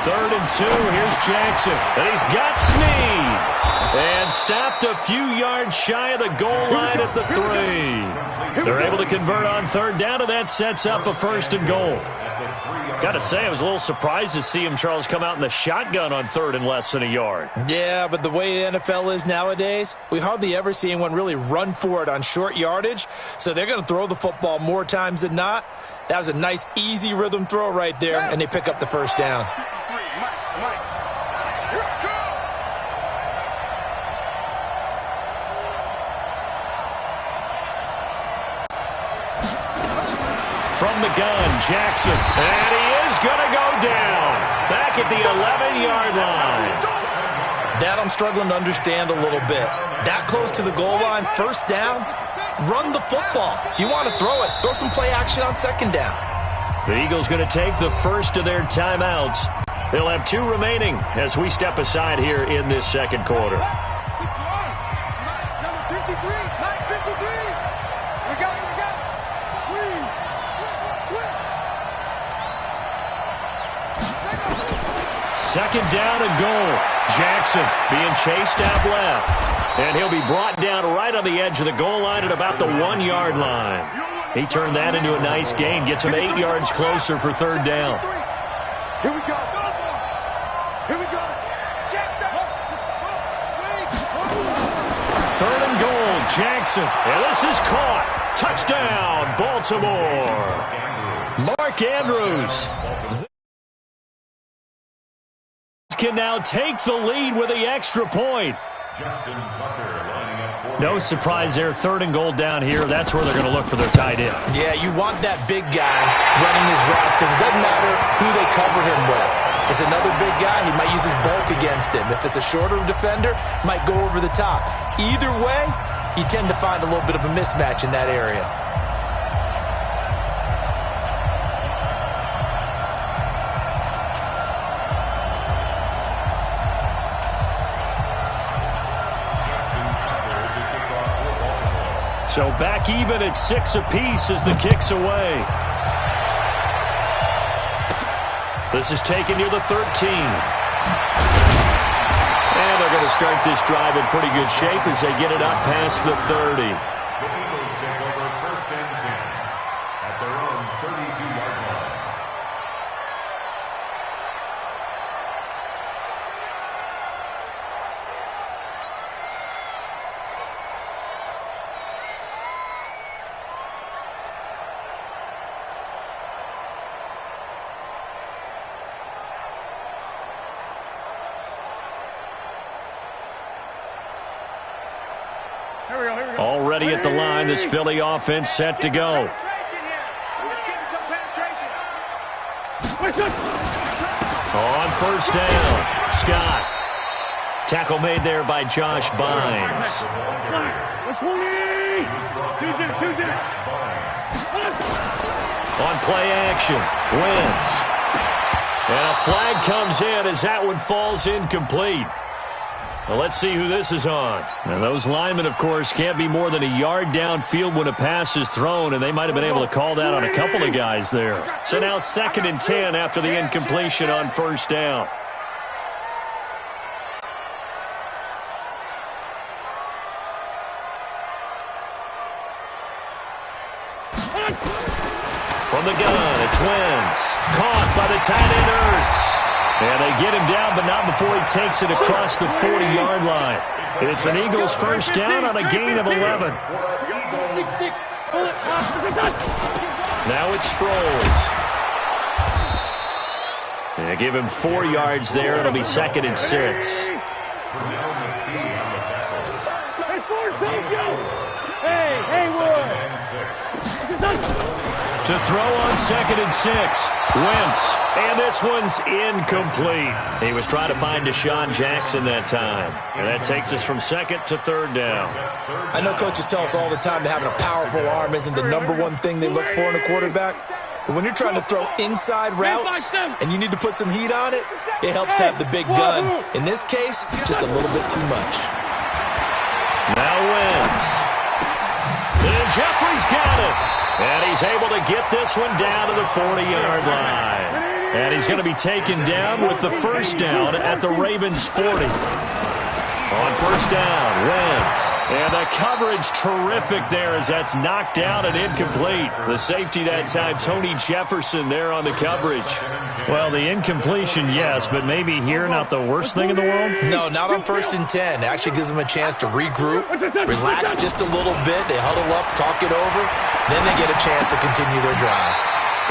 3rd and 2. Here's Jackson. And he's got Snead. And stopped a few yards shy of the goal line at the 3. They're able to convert on 3rd down, and that sets up a 1st and goal. Got to say, I was a little surprised to see him, Charles, come out in the shotgun on 3rd and less than a yard. Yeah, but the way the NFL is nowadays, we hardly ever see anyone really run for it on short yardage, so they're going to throw the football more times than not. That was a nice, easy rhythm throw right there, and they pick up the 1st down. From the gun, Jackson, and he is going to go down back at the 11-yard line. That I'm struggling to understand a little bit. That close to the goal line, 1st down, run the football. If you want to throw it, throw some play action on 2nd down. The Eagles going to take the first of their timeouts. They'll have 2 remaining as we step aside here in this 2nd quarter. Second down and goal. Jackson being chased out left. And he'll be brought down right on the edge of the goal line at about the 1-yard line. He turned that into a nice gain. Gets him 8 yards closer for 3rd down. Here we go. Here we go. 3rd and goal. Jackson. And this is caught. Touchdown, Baltimore. Mark Andrews can now take the lead with the extra point. No surprise there. 3rd and goal down here. That's where they're going to look for their tight end. Yeah, you want that big guy running his routes because it doesn't matter who they cover him with. If it's another big guy, he might use his bulk against him. If it's a shorter defender, might go over the top. Either way, you tend to find a little bit of a mismatch in that area. So back even at 6 apiece as the kick's away. This is taken near the 13. And they're going to start this drive in pretty good shape as they get it up past the 30. The Eagles take over 1st and 10 at their own 32-yard line. Already at the line, this Philly offense set to go. On 1st down, Scott. Tackle made there by Josh Bynes. On play action, Wentz. And a flag comes in as that one falls incomplete. Well, let's see who this is on. And those linemen, of course, can't be more than a yard downfield when a pass is thrown, and they might have been able to call that on a couple of guys there. So now 2nd and 10 after the incompletion on 1st down. From the gun, it's Wentz. Caught by the tight end, Ertz. And they get him down, but not before he takes it across the 40-yard line. It's an Eagles 1st down on a gain of 11. Now it's Sproles. They give him 4 yards there. It'll be 2nd and 6. To throw on 2nd and 6. Wentz. And this one's incomplete. He was trying to find Deshaun Jackson that time. And that takes us from 2nd to 3rd down. I know coaches tell us all the time that having a powerful arm isn't the #1 thing they look for in a quarterback. But when you're trying to throw inside routes and you need to put some heat on it, it helps have the big gun. In this case, just a little bit too much. Now Wentz. And Jeffrey's got it. And he's able to get this one down to the 40-yard line. And he's going to be taken down with the first down at the Ravens' 40. On first down, Wentz. And the coverage terrific there as that's knocked down and incomplete. The safety that time, Tony Jefferson there on the coverage. Well, the incompletion, yes, but maybe here not the worst thing in the world? No, not on 1st and 10. It actually gives them a chance to regroup, relax just a little bit. They huddle up, talk it over. Then they get a chance to continue their drive.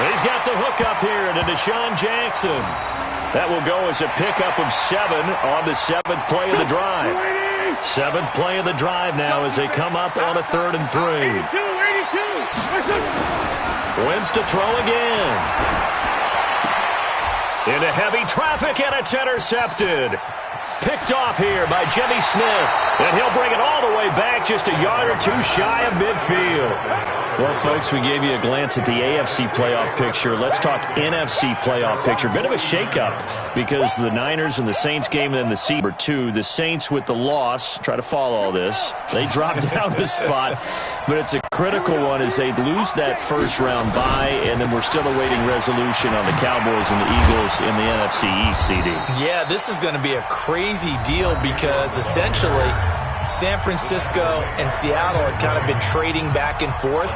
He's got the hook up here to Deshaun Jackson. That will go as a pickup of 7 on the 7th play of the drive. 7th play of the drive now as they come up on a 3rd and 3. Wentz to throw again. Into heavy traffic, and it's intercepted. Picked off here by Jimmy Smith. And he'll bring it all the way back just a yard or 2 shy of midfield. Well, folks, we gave you a glance at the AFC playoff picture. Let's talk NFC playoff picture. Bit of a shakeup because the Niners and the Saints game and then the Seahawks were 2. The Saints with the loss, try to follow all this. They dropped down the spot, but it's a critical one as they lose that first-round bye, and then we're still awaiting resolution on the Cowboys and the Eagles in the NFC East, CD. Yeah, this is going to be a crazy deal because essentially San Francisco and Seattle had kind of been trading back and forth.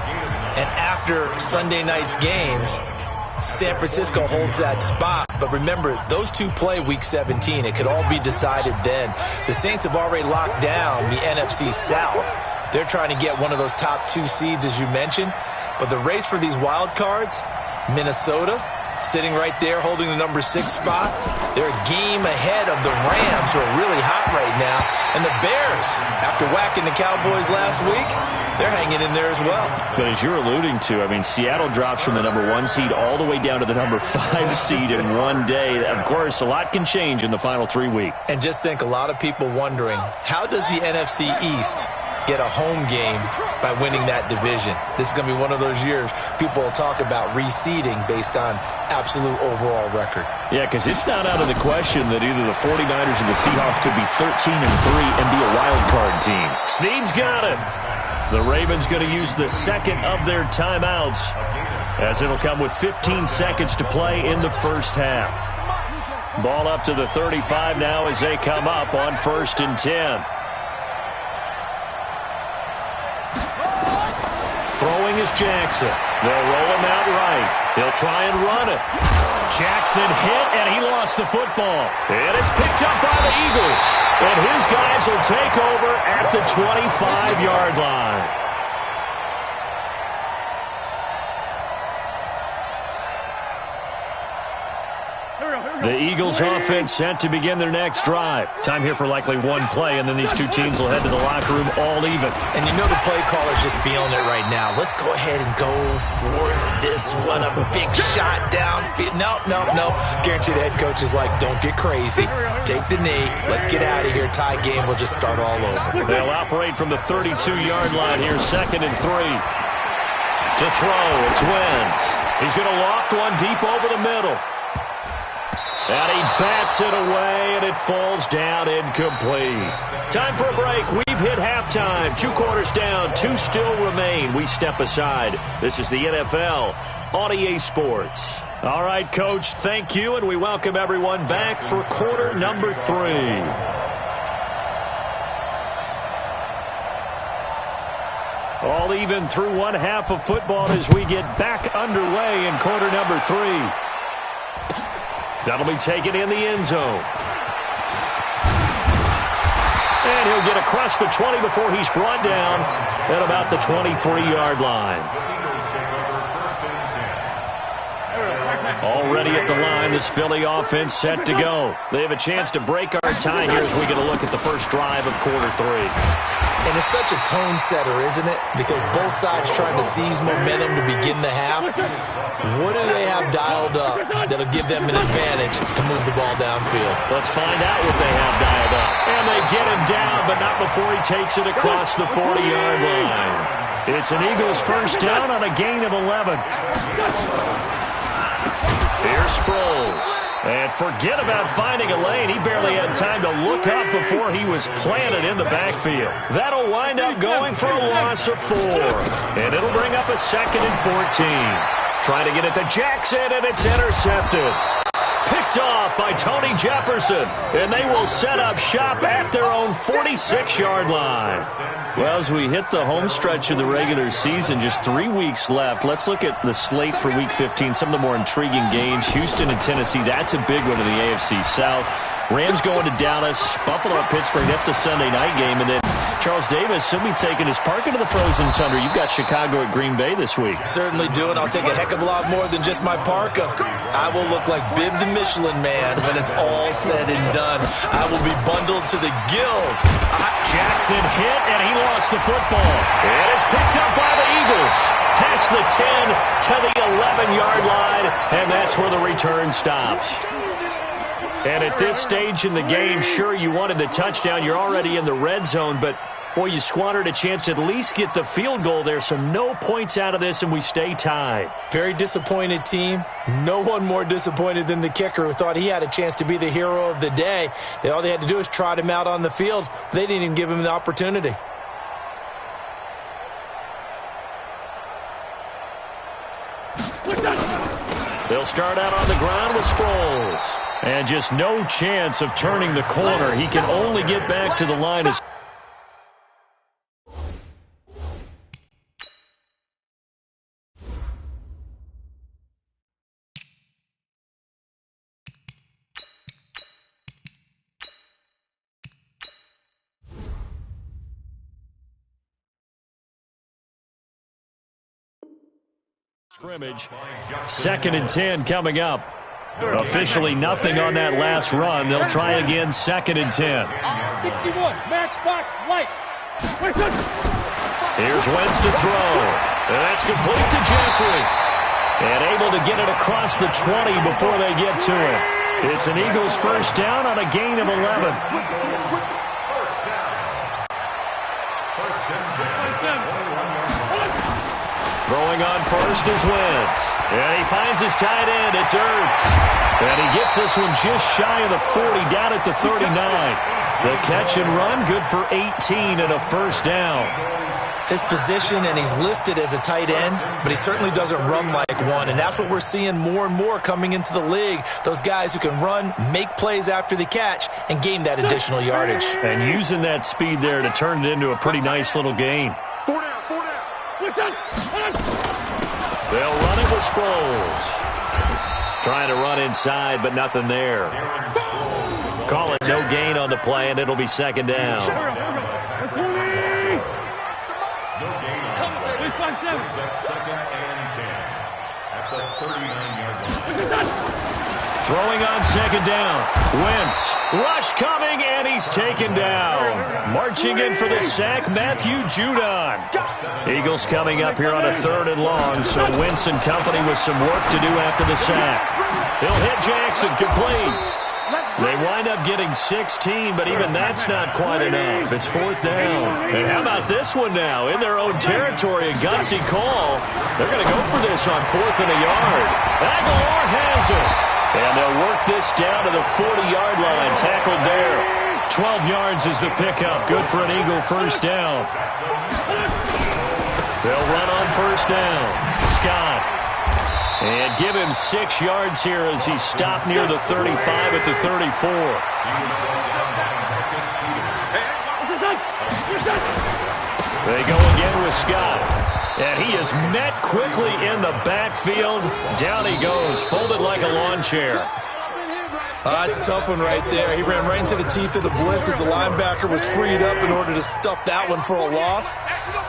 And after Sunday night's games, San Francisco holds that spot. But remember, those two play Week 17. It could all be decided then. The Saints have already locked down the NFC South. They're trying to get one of those top 2 seeds, as you mentioned. But the race for these wild cards, Minnesota sitting right there holding the number 6 spot. They're a game ahead of the Rams, who are really hot right now. And the Bears, after whacking the Cowboys last week, they're hanging in there as well. But as you're alluding to, I mean, Seattle drops from the number 1 seed all the way down to the number 5 seed in one day. Of course, a lot can change in the final 3 weeks. And just think, a lot of people wondering, how does the NFC East get a home game by winning that division? This is going to be one of those years people will talk about reseeding based on absolute overall record. Yeah, because it's not out of the question that either the 49ers or the Seahawks could be 13-3 and be a wild card team. Snead's got it. The Ravens going to use the second of their timeouts as it'll come with 15 seconds to play in the first half. Ball up to the 35 now as they come up on 1st and 10. Throwing is Jackson. They'll roll him out right. He'll try and run it. Jackson hit, and he lost the football. And it's picked up by the Eagles. And his guys will take over at the 25-yard line. The Eagles offense set to begin their next drive. Time here for likely one play, and then these two teams will head to the locker room all even. And you know the play caller's just feeling it right now. Let's go ahead and go for this one. A big shot downfield. No. Guarantee the head coach is like, don't get crazy. Take the knee. Let's get out of here. Tie game. We'll just start all over. They'll operate from the 32-yard line here, 2nd and 3. To throw, it's Wentz. He's going to loft one deep over the middle. And he bats it away, and it falls down incomplete. Time for a break. We've hit halftime. 2 quarters down, 2 still remain. We step aside. This is the NFL on EA Sports. All right, Coach, thank you, and we welcome everyone back for quarter number 3. All even through one half of football as we get back underway in quarter number 3. That'll be taken in the end zone. And he'll get across the 20 before he's brought down at about the 23-yard line. Already at the line, this Philly offense set to go. They have a chance to break our tie here as we get a look at the first drive of quarter 3. And it's such a tone setter, isn't it? Because both sides trying to seize momentum to begin the half. What do they have dialed up that'll give them an advantage to move the ball downfield? Let's find out what they have dialed up. And they get him down, but not before he takes it across the 40-yard line. It's an Eagles first down on a gain of 11. Here's Sproles. And forget about finding a lane. He barely had time to look up before he was planted in the backfield. That'll wind up going for a loss of 4. And it'll bring up a 2nd and 14. Trying to get it to Jackson, and it's intercepted. Picked off by Tony Jefferson, and they will set up shop at their own 46-yard line. Well, as we hit the home stretch of the regular season, just 3 weeks left. Let's look at the slate for Week 15, some of the more intriguing games. Houston and Tennessee, that's a big one in the AFC South. Rams going to Dallas, Buffalo at Pittsburgh, that's a Sunday night game, and then Charles Davis, he'll be taking his park into the frozen tundra. You've got Chicago at Green Bay this week. Certainly do, and I'll take a heck of a lot more than just my parka. I will look like Bib the Michelin Man when it's all said and done. I will be bundled to the gills. Jackson hit, and he lost the football. It is picked up by the Eagles. Past the 10 to the 11-yard line, and that's where the return stops. And at this stage in the game, sure, you wanted the touchdown. You're already in the red zone, but, boy, you squandered a chance to at least get the field goal there, so no points out of this, and we stay tied. Very disappointed team. No one more disappointed than the kicker who thought he had a chance to be the hero of the day. All they had to do was trot him out on the field. They didn't even give him the opportunity. They'll start out on the ground with Sproles. And just no chance of turning the corner. He can only get back to the line as scrimmage. 2nd and 10 coming up. Officially nothing on that last run. They'll try again, 2nd and 10. 61, matchbox, lights. Here's Wentz to throw. And that's complete to Jeffrey. And able to get it across the 20 before they get to it. It's an Eagles first down on a gain of 11. Throwing on first is Wentz. And he finds his tight end. It's Ertz. And he gets this one just shy of the 40, down at the 39. The catch and run, good for 18 and a first down. His position, and he's listed as a tight end, but he certainly doesn't run like one. And that's what we're seeing more and more coming into the league. Those guys who can run, make plays after the catch, and gain that additional yardage. And using that speed there to turn it into a pretty nice little gain. They'll run it with Sproles. Trying to run inside, but nothing there. Call it no gain on the play, and it'll be 2nd down. Throwing on 2nd down. Wentz. Rush coming, and he's taken down. Marching in for the sack, Matthew Judon. Eagles coming up here on a 3rd and long, so Wentz and company with some work to do after the sack. He'll hit Jackson, complete. They wind up getting 16, but even that's not quite enough. It's 4th down. And how about this one now? In their own territory, a gutsy call. They're going to go for this on 4th and a yard. Aguilar has it. And they'll work this down to the 40-yard line. Tackled there. 12 yards is the pickup. Good for an Eagle first down. They'll run on first down. Scott. And give him 6 yards here as he stopped near the 35 at the 34. They go again with Scott. And he is met quickly in the backfield. Down he goes, folded like a lawn chair. It's a tough one right there. He ran right into the teeth of the blitz as the linebacker was freed up in order to stuff that one for a loss.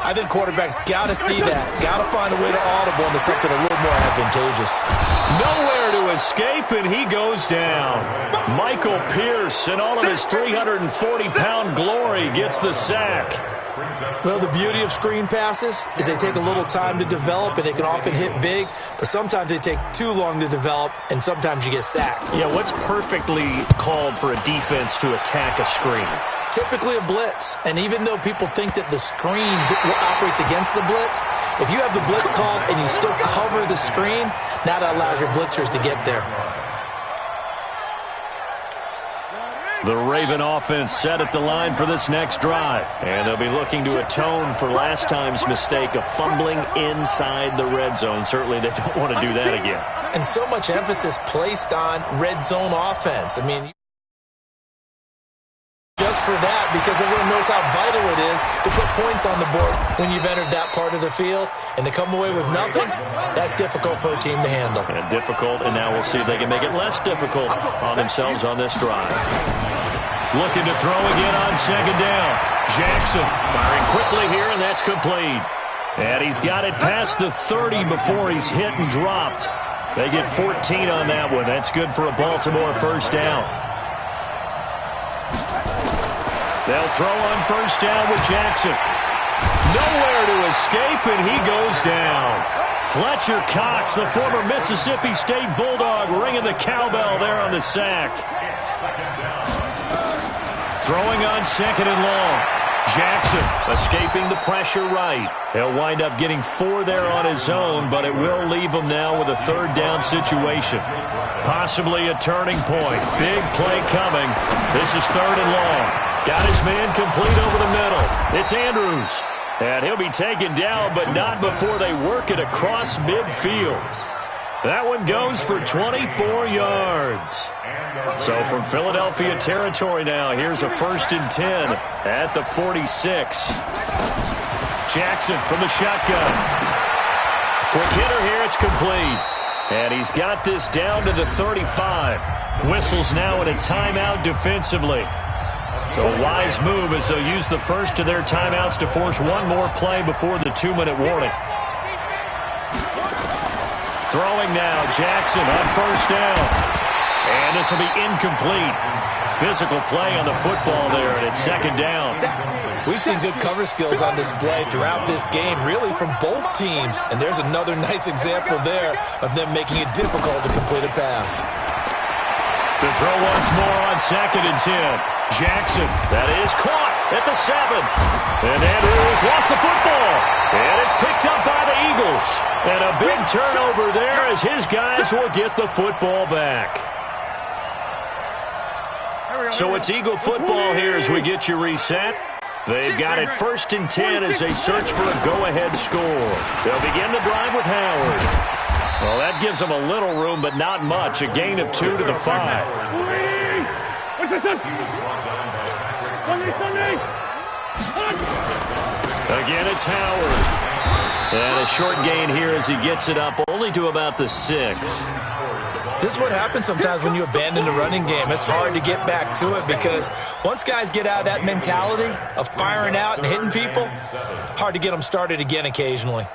I think quarterbacks got to see that. Got to find a way to audible into something a little more advantageous. Nowhere to escape, and he goes down. Michael Pierce, in all of his 340-pound glory, gets the sack. Well, the beauty of screen passes is they take a little time to develop, and they can often hit big, but sometimes they take too long to develop, and sometimes you get sacked. Yeah, what's perfectly called for a defense to attack a screen? Typically a blitz, and even though people think that the screen operates against the blitz, if you have the blitz called and you still cover the screen, that allows your blitzers to get there. The Raven offense set at the line for this next drive. And they'll be looking to atone for last time's mistake of fumbling inside the red zone. Certainly they don't want to do that again. And so much emphasis placed on red zone offense. I mean, just for that, because everyone knows how vital it is to put points on the board when you've entered that part of the field. And to come away with nothing, that's difficult for a team to handle. And difficult, and now we'll see if they can make it less difficult on themselves on this drive. Looking to throw again on second down. Jackson firing quickly here, and that's complete. And he's got it past the 30 before he's hit and dropped. They get 14 on that one. That's good for a Baltimore first down. They'll throw on first down with Jackson. Nowhere to escape, and he goes down. Fletcher Cox, the former Mississippi State Bulldog, ringing the cowbell there on the sack. Throwing on second and long. Jackson escaping the pressure right. He'll wind up getting 4 there on his own, but it will leave him now with a third down situation. Possibly a turning point. Big play coming. This is third and long. Got his man complete over the middle. It's Andrews. And he'll be taken down, but not before they work it across midfield. That one goes for 24 yards. So from Philadelphia territory now, here's a 1st and 10 at the 46. Jackson from the shotgun. Quick hitter here, it's complete. And he's got this down to the 35. Whistles now in a timeout defensively. So a wise move as they'll use the first of their timeouts to force one more play before the 2-minute warning. Throwing now, Jackson on first down. And this will be incomplete. Physical play on the football there, and it's second down. We've seen good cover skills on display throughout this game, really from both teams. And there's another nice example there of them making it difficult to complete a pass. To throw once more on second and 10. Jackson, that is caught at the 7. And Andrews lost the football. And it's picked up by the Eagles. And a big turnover there as his guys will get the football back. So it's Eagle football here as we get you reset. They've got it 1st and 10 as they search for a go-ahead score. They'll begin the drive with Howard. Well, that gives them a little room, but not much. A gain of 2 to the 5. Again, it's Howard. And a short gain here as he gets it up only to about the 6. This is what happens sometimes when you abandon the running game. It's hard to get back to it because once guys get out of that mentality of firing out and hitting people, hard to get them started again occasionally.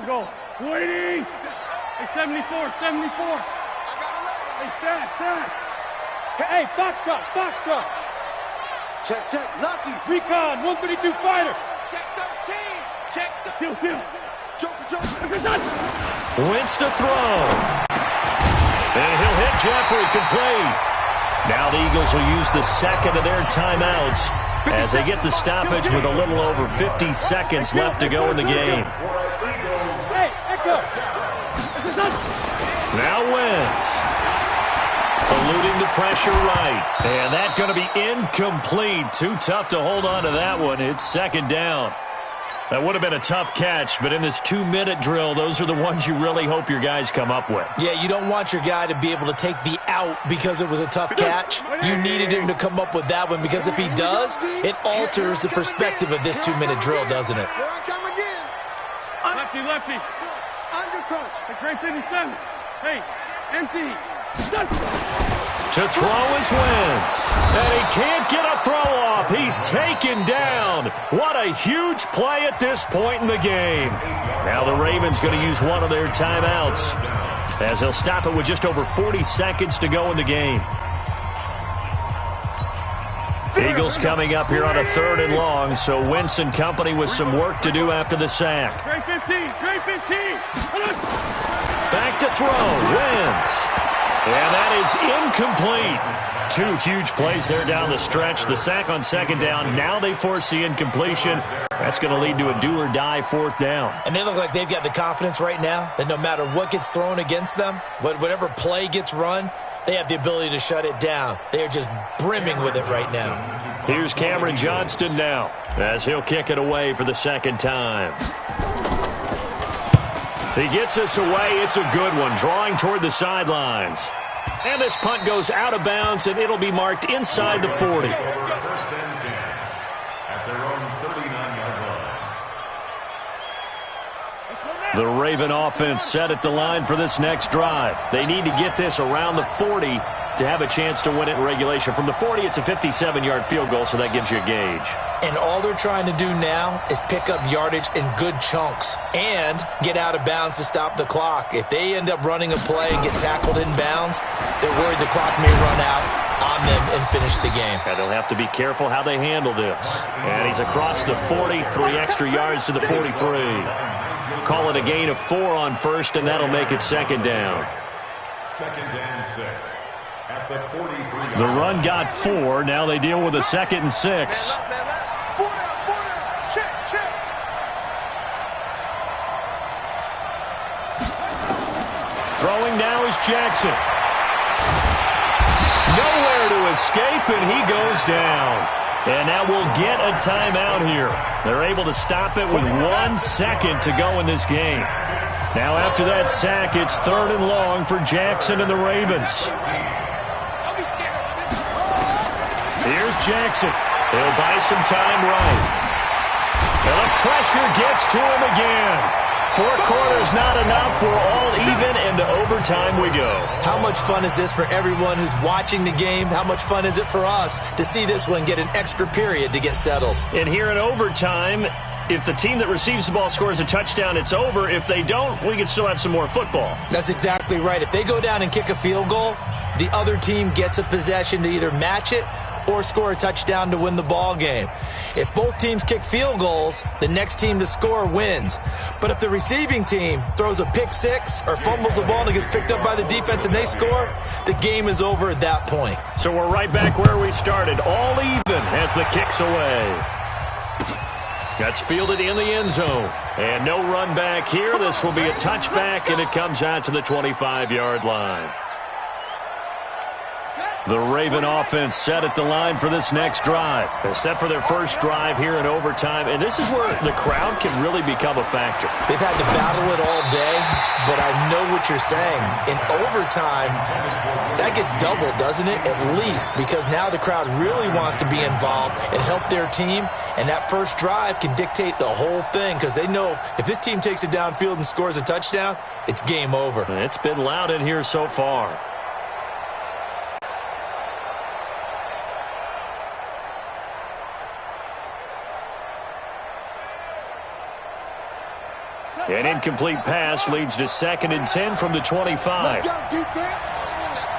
Go. 280. Hey, 74. Hey, stack. Hey, box truck. Check. Lucky. Recon, 132 fighter. Check 13. Kill. Joker. Wentz to throw. And he'll hit Jeffrey complete. Now the Eagles will use the second of their timeouts as they get the stoppage with a little over 50 seconds left to go in the game. Hey, Echo. Now Wentz. Eluding the pressure right. And that's going to be incomplete. Too tough to hold on to that one. It's second down. That would have been a tough catch, but in this 2-minute drill, those are the ones you really hope your guys come up with. Yeah, you don't want your guy to be able to take the out because it was a tough catch. You needed him to come up with that one because if he does, it alters the perspective of this 2-minute drill, doesn't it? Here I come again. Lefty. Undercross. Hey, Gray 57. Hey, empty. To throw is Wentz. And he can't get a throw off. He's taken down. What a huge play at this point in the game. Now the Ravens going to use one of their timeouts as they'll stop it with just over 40 seconds to go in the game. Eagles coming up here on a 3rd and long, so Wentz and company with some work to do after the sack. Gray 15. Back to throw. Wentz. And that is incomplete. two huge plays there down the stretch. The sack on second down. Now they force the incompletion. That's going to lead to a do-or-die fourth down. And they look like they've got the confidence right now that no matter what gets thrown against them, whatever play gets run, they have the ability to shut it down. They are just brimming with it right now. Here's Cameron Johnston now as he'll kick it away for the second time. He gets us away. It's a good one, drawing toward the sidelines. And this punt goes out of bounds, and it'll be marked inside the 40. First and 10 at their own 39-yard line. The Raven offense set at the line for this next drive. They need to get this around the 40 to have a chance to win it in regulation. From the 40, it's a 57-yard field goal, so that gives you a gauge. And all they're trying to do now is pick up yardage in good chunks and get out of bounds to stop the clock. If they end up running a play and get tackled in bounds, they're worried the clock may run out on them and finish the game. And they'll have to be careful how they handle this. And he's across the 40, 3 extra yards to the 43. Call it a gain of 4 on first, and that'll make it second down. Second and 6 at the 43. The run got 4. Now they deal with a 2nd and 6. Throwing now is Jackson. Nowhere to escape, and he goes down. And now we'll get a timeout here. They're able to stop it with 1 second to go in this game. Now after that sack, it's 3rd and long for Jackson and the Ravens. Here's Jackson. He'll buy some time right. And the pressure gets to him again. 4 quarters not enough. We're all even, and to overtime we go. How much fun is this for everyone who's watching the game? How much fun is it for us to see this one get an extra period to get settled? And here in overtime, if the team that receives the ball scores a touchdown, it's over. If they don't, we can still have some more football. That's exactly right. If they go down and kick a field goal, the other team gets a possession to either match it or score a touchdown to win the ball game. If both teams kick field goals, the next team to score wins. But if the receiving team throws a pick six or fumbles the ball and it gets picked up by the defense and they score, the game is over at that point. So we're right back where we started, all even as the kick's away. That's fielded in the end zone. And no run back here. This will be a touchback, and it comes out to the 25-yard line. The Raven offense set at the line for this next drive. They're set for their first drive here in overtime, and this is where the crowd can really become a factor. They've had to battle it all day, but I know what you're saying. In overtime, that gets doubled, doesn't it? At least, because now the crowd really wants to be involved and help their team, and that first drive can dictate the whole thing because they know if this team takes it downfield and scores a touchdown, it's game over. It's been loud in here so far. An incomplete pass leads to 2nd and 10 from the 25. Let's go, defense.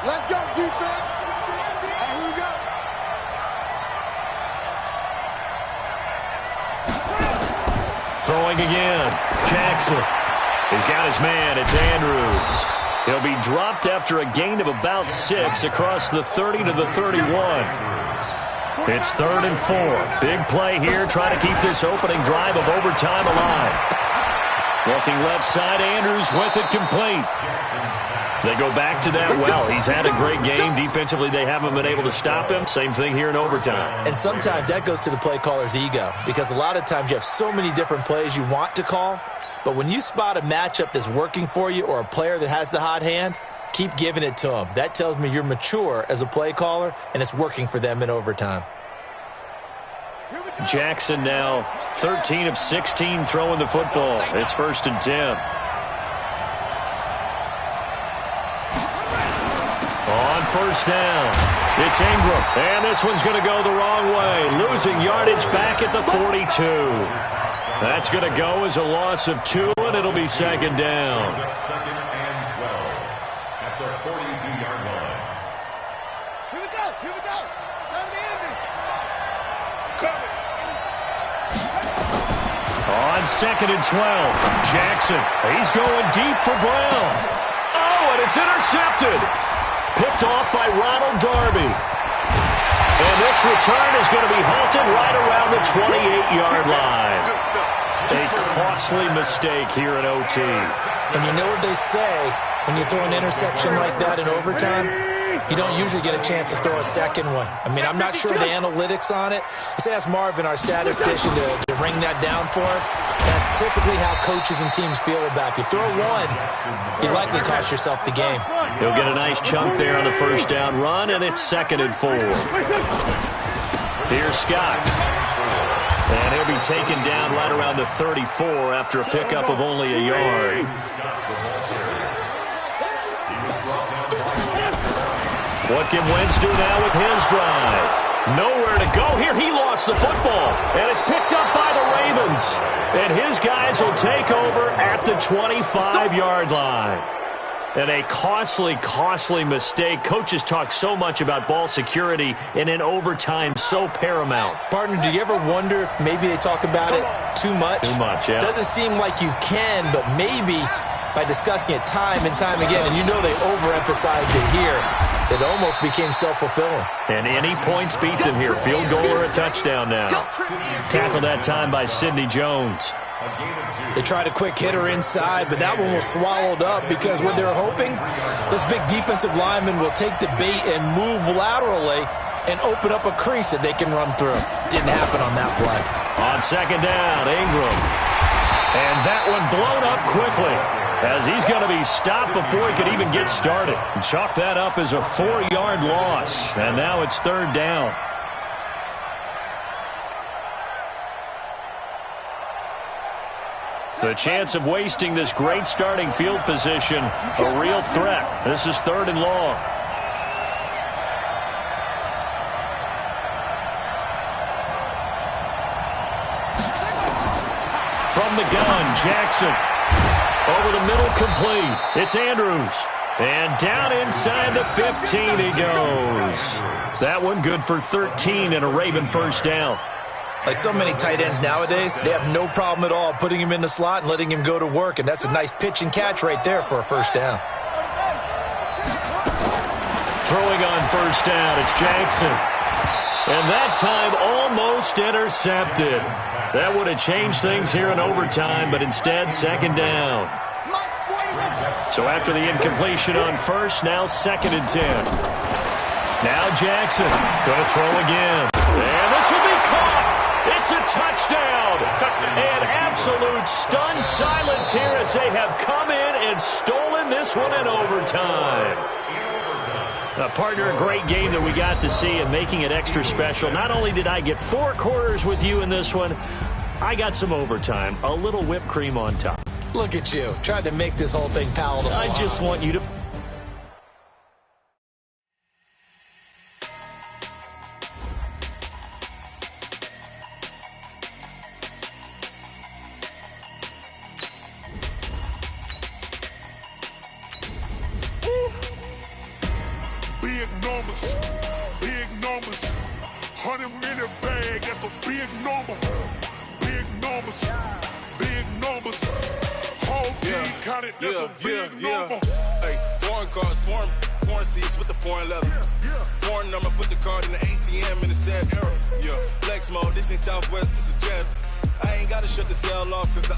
Let's go, defense. Here we go. Throwing again. Jackson. He's got his man. It's Andrews. He'll be dropped after a gain of about 6 across the 30 to the 31. It's 3rd and 4. Big play here. Try to keep this opening drive of overtime alive. Looking left side, Andrews with it complete. They go back to that well. He's had a great game. Defensively, they haven't been able to stop him. Same thing here in overtime. And sometimes that goes to the play caller's ego because a lot of times you have so many different plays you want to call, but when you spot a matchup that's working for you or a player that has the hot hand, keep giving it to them. That tells me you're mature as a play caller, and it's working for them in overtime. Jackson now 13 of 16 throwing the football. It's 1st and 10. On first down, it's Ingram. And this one's going to go the wrong way. Losing yardage back at the 42. That's going to go as a loss of 2, and it'll be 2nd down. 2nd and 12 at the 42-yard line. Here we go. Here we go. Time to end it. On 2nd and 12, Jackson. He's going deep for Brown. Oh, and it's intercepted. Picked off by Ronald Darby. And this return is going to be halted right around the 28-yard line. A costly mistake here in OT. And you know what they say, when you throw an interception like that in overtime, you don't usually get a chance to throw a second one. I mean, I'm not sure the analytics on it. Let's ask Marvin, our statistician, to bring that down for us. That's typically how coaches and teams feel about it. If you throw one, you likely cost yourself the game. He'll get a nice chunk there on the first down run, and it's 2nd and 4. Here's Scott. And he'll be taken down right around the 34 after a pickup of only a yard. What can Wentz do now with his drive? Nowhere to go here. He lost the football, and it's picked up by the Ravens. And his guys will take over at the 25-yard line. And a costly, costly mistake. Coaches talk so much about ball security, and in overtime, so paramount. Partner, do you ever wonder if maybe they talk about it too much? Too much, yeah. Doesn't seem like you can, but maybe by discussing it time and time again, and you know they overemphasized it here, it almost became self-fulfilling. And any points beat them here. Field goal or a touchdown now. Tackled that time by Sidney Jones. They tried a quick hitter inside, but that one was swallowed up because what they're hoping, this big defensive lineman will take the bait and move laterally and open up a crease that they can run through. Didn't happen on that play. On 2nd down, Ingram. And that one blown up quickly as he's going to be stopped before he could even get started. And chalk that up as a 4-yard loss. And now it's 3rd down. The chance of wasting this great starting field position, a real threat. This is 3rd and long. From the gun, Jackson. Over the middle, complete. It's Andrews. And down inside the 15 he goes. That one good for 13 and a Raven first down. Like so many tight ends nowadays, they have no problem at all putting him in the slot and letting him go to work. And that's a nice pitch and catch right there for a first down. Throwing on first down, it's Jackson. And that time almost intercepted. That would have changed things here in overtime, but instead 2nd down. So after the incompletion on first, now 2nd and 10. Now Jackson going to throw again. And this will be caught. It's a touchdown. And absolute stunned silence here as they have come in and stolen this one in overtime. Partner, a great game that we got to see and making it extra special. Not only did I get 4 quarters with you in this one, I got some overtime. A little whipped cream on top. Look at you, trying to make this whole thing palatable. I just want you to... Big numbers, 100-minute bag, that's a big number. Big numbers, whole team counted, that's a big number. Hey, foreign cars, foreign seats with the foreign leather. Foreign number, put the card in the ATM in the sad era. Yeah, flex mode, this ain't Southwest, this is Jet. I ain't gotta shut the cell off, cause the